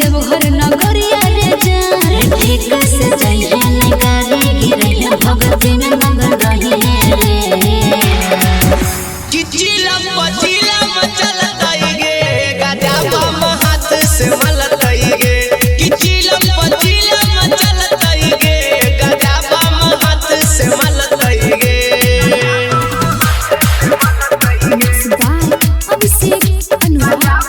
देवघर नगरिया रे जान ठीक से जाइए नगारी गिरैया भगती में मंगल रही रे किचिला पचिला मचलतई गे गाजा बम हाथ से मलतई गे किचिला पचिला मचलतई गे गाजा बम हाथ से मलतई गे मिक्स बाय अभिषेक अनुराग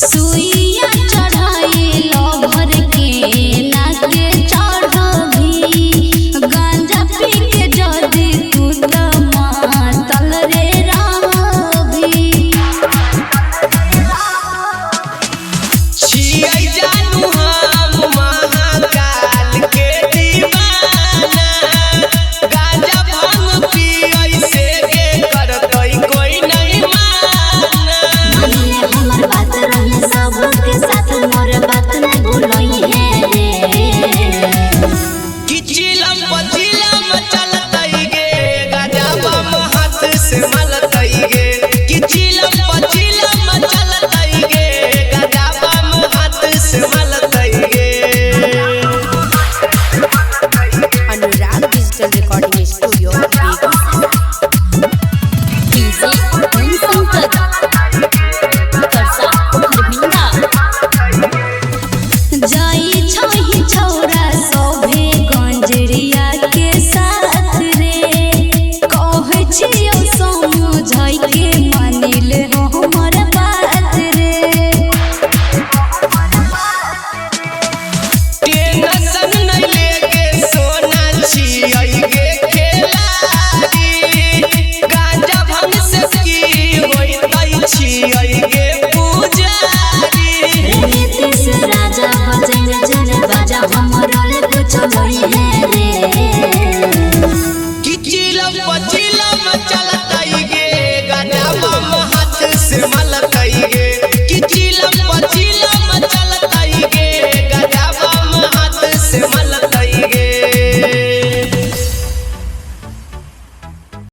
सुइया चढ़ाई लो भर के नाके चढ़ी गांजा पी के जदी तू मातल रे रावी छियै जानू हम महाकाल के दीवाना गांजा भांग पियै से के करतई कोई नहीं माना हमर बात रहे सबके साथ मोर बात न भूलई है रे किचिलम पचिलम चलतई गे गाजा बम हाथ से मलतई गे किचिलम पचिलम चलतई गे गाजा बम हाथ से मलतई गे अनुराग डिजिटल रिकॉर्डिंग स्टूडियो जाई छही छौरा सोभे गंजरिया के साथ रे कहै छियो समझै के मानिल हो हमर बात रे टेंशन नहीं लेके सोना छियै गे खेलारी गांजा भांग से की होइतै छियै गे पुजारी नीतीश राजा बजन जन बाजा हमरो ले कुछ होई है